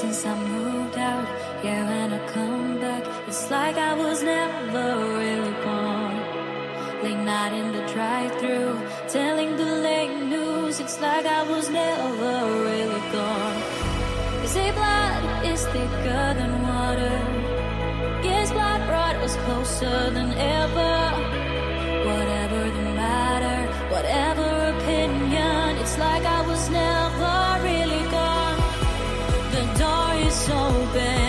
since I moved out. Yeah, when I come back, it's like I was never really born. Late night in the drive-thru, telling the late news. It's like I was never really gone. They say blood is thicker than water. Yes, blood brought us closer than ever. Whatever the matter, whatever opinion, it's like I was never really gone. The door is open.